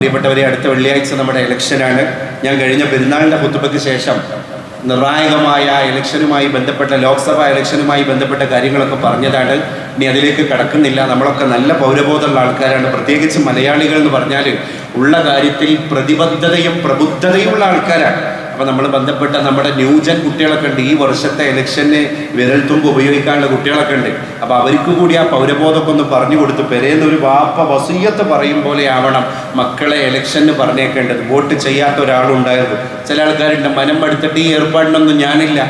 പ്രിയപ്പെട്ടവരെ, അടുത്ത വെള്ളിയാഴ്ച നമ്മുടെ ഇലക്ഷനാണ്. ഞാൻ കഴിഞ്ഞ പെരുന്നാളിൻ്റെ ഖുത്ബയ്ക്ക് ശേഷം നിർണായകമായ ഇലക്ഷനുമായി ബന്ധപ്പെട്ട ലോക്സഭാ ഇലക്ഷനുമായി ബന്ധപ്പെട്ട കാര്യങ്ങളൊക്കെ പറഞ്ഞതാണ്. ഇനി അതിലേക്ക് കടക്കുന്നില്ല. നമ്മളൊക്കെ നല്ല പൗരബോധമുള്ള ആൾക്കാരാണ്. പ്രത്യേകിച്ച് മലയാളികൾ എന്ന് പറഞ്ഞാൽ ഉള്ള കാര്യത്തിൽ പ്രതിബദ്ധതയും പ്രബുദ്ധതയുമുള്ള ആൾക്കാരാണ്. അപ്പോൾ നമ്മൾ ബന്ധപ്പെട്ട നമ്മുടെ ന്യൂജൻ കുട്ടികളൊക്കെ ഉണ്ട്. ഈ വർഷത്തെ ഇലക്ഷന് വിരൽത്തുമ്പ് ഉപയോഗിക്കാനുള്ള കുട്ടികളൊക്കെ ഉണ്ട്. അപ്പോൾ അവർക്ക് കൂടി ആ പൗരബോധമൊക്കെ ഒന്ന് പറഞ്ഞു കൊടുത്ത് പെരേന്നൊരു വാപ്പ വസീയത്ത് പറയും പോലെ ആവണം മക്കളെ ഇലക്ഷന് പറഞ്ഞേക്കേണ്ടത്. വോട്ട് ചെയ്യാത്ത ഒരാളുണ്ടായിരുന്നു. ചില ആൾക്കാരുണ്ട് മനം എടുത്തിട്ട് ഈ ഏർപ്പാടിനൊന്നും ഞാനില്ല,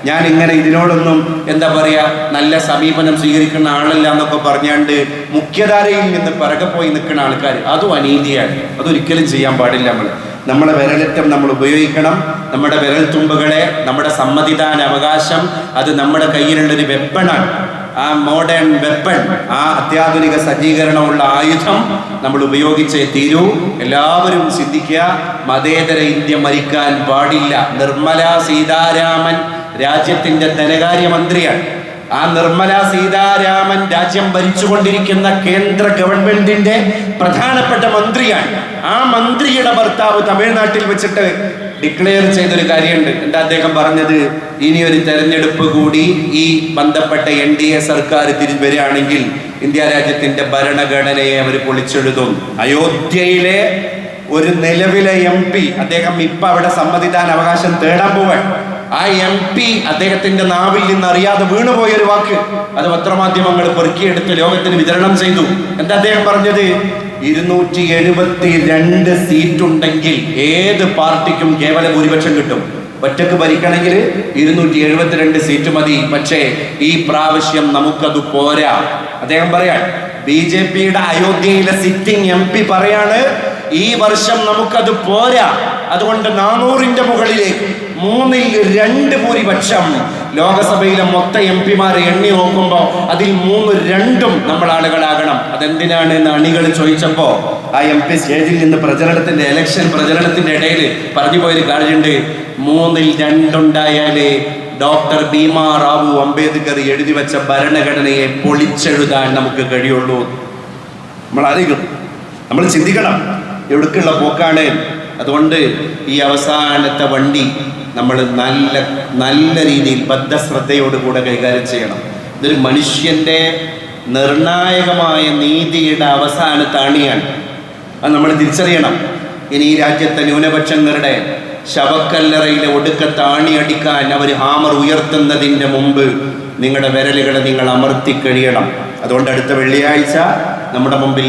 ഞാനിങ്ങനെ ഇതിനോടൊന്നും എന്താ പറയുക നല്ല സമീപനം സ്വീകരിക്കുന്ന ആളല്ല എന്നൊക്കെ പറഞ്ഞാണ്ട് മുഖ്യധാരയിൽ നിന്ന് പിറകെ പോയി നിൽക്കുന്ന ആൾക്കാർ. അതും അനീതിയാണ്. അതൊരിക്കലും ചെയ്യാൻ പാടില്ല. നമ്മളെ വിരലറ്റം നമ്മൾ ഉപയോഗിക്കണം. നമ്മുടെ വിരൽ തുമ്പുകളെ, നമ്മുടെ സമ്മതിദാന അവകാശം അത് നമ്മുടെ കയ്യിലുള്ളൊരു വെപ്പണാണ്. ആ മോഡേൺ വെപ്പൺ, ആ അത്യാധുനിക സജ്ജീകരണമുള്ള ആയുധം നമ്മൾ ഉപയോഗിച്ചേ തീരൂ. എല്ലാവരും ചിന്തിക്കുക, മതേതര ഇന്ത്യ മരിക്കാൻ പാടില്ല. നിർമ്മല സീതാരാമൻ രാജ്യത്തിന്റെ ധനകാര്യമന്ത്രിയാണ്. ആ നിർമ്മല സീതാരാമൻ രാജ്യം ഭരിച്ചുകൊണ്ടിരിക്കുന്ന കേന്ദ്ര ഗവൺമെന്റിന്റെ പ്രധാനപ്പെട്ട മന്ത്രിയാണ്. ആ മന്ത്രിയുടെ ഭർത്താവ് തമിഴ്നാട്ടിൽ വെച്ചിട്ട് ഡിക്ലെയർ ചെയ്തൊരു കാര്യമുണ്ട്. എന്താ അദ്ദേഹം പറഞ്ഞത്? ഇനിയൊരു തെരഞ്ഞെടുപ്പ് കൂടി ഈ ബന്ധപ്പെട്ട NDA സർക്കാർ വരികയാണെങ്കിൽ ഇന്ത്യ രാജ്യത്തിന്റെ ഭരണഘടനയെ അവർ പൊളിച്ചെഴുതും. അയോധ്യയിലെ ഒരു നിലവിലെ MP, അദ്ദേഹം ഇപ്പൊ അവിടെ സമ്മതിദാന അവകാശം തേടാൻ പോവാൻ. ആ MP അദ്ദേഹത്തിന്റെ നാവിൽ നിന്ന് അറിയാതെ വീണുപോയൊരു വാക്ക് അത് പത്രമാധ്യമങ്ങൾ പെറുക്കിയെടുത്ത് ലോകത്തിന് വിതരണം ചെയ്തു. എന്താ അദ്ദേഹം പറഞ്ഞത്? 272 സീറ്റ് ഉണ്ടെങ്കിൽ ഏത് പാർട്ടിക്കും കേവല ഭൂരിപക്ഷം കിട്ടും. ഒറ്റക്ക് ഭരിക്കണമെങ്കിൽ 272 സീറ്റ് മതി. പക്ഷേ ഈ പ്രാവശ്യം നമുക്കത് പോരാ. അദ്ദേഹം പറയാൻ, BJPയുടെ അയോധ്യയിലെ സിറ്റിംഗ് MP പറയാണ്, ഈ വർഷം നമുക്കത് പോരാ. അതുകൊണ്ട് 400ന്റെ മുകളിലേക്ക് 3/2 ഭൂരിപക്ഷം ലോകസഭയിലെ മൊത്തം MP-മാരെ എണ്ണി നോക്കുമ്പോൾ അതിൽ 3/2 നമ്മൾ ആളുകളാകണം. അതെന്തിനാണ് എന്ന് അണികൾ ചോദിച്ചപ്പോ ആ MP സ്റ്റേജിൽ നിന്ന് ഇലക്ഷൻ പ്രചരണത്തിന്റെ ഇടയിൽ പറഞ്ഞു പോയൊരു കാര്യമുണ്ട്. 3/2 ഉണ്ടായാലേ ഡോക്ടർ ഭീമാറാവു അംബേദ്കർ എഴുതി വെച്ച ഭരണഘടനയെ പൊളിച്ചെഴുതാൻ നമുക്ക് കഴിയുള്ളൂ. നമ്മൾ അറിയിക്കും, നമ്മൾ ചിന്തിക്കണം എവിടേക്കുള്ള പോക്കാണ്. അതുകൊണ്ട് ഈ അവസാനത്തെ വണ്ടി നമ്മൾ നല്ല രീതിയിൽ ബദ്ധശ്രദ്ധയോടുകൂടെ കൈകാര്യം ചെയ്യണം. ഇതൊരു മനുഷ്യന്റെ നിർണായകമായ നീതിയുടെ അവസാനത്തെ അണിയാണ്. അത് നമ്മൾ തിരിച്ചറിയണം. ഇനി ഈ രാജ്യത്തെ ന്യൂനപക്ഷങ്ങളുടെ ശവക്കല്ലറയിലെ ഒടുക്കത്തെ അടിക്കാൻ അവർ ഹാമർ ഉയർത്തുന്നതിൻ്റെ മുമ്പ് നിങ്ങളുടെ വിരലുകളെ നിങ്ങൾ അമർത്തി കഴിയണം. അതുകൊണ്ട് അടുത്ത വെള്ളിയാഴ്ച നമ്മുടെ മുമ്പിൽ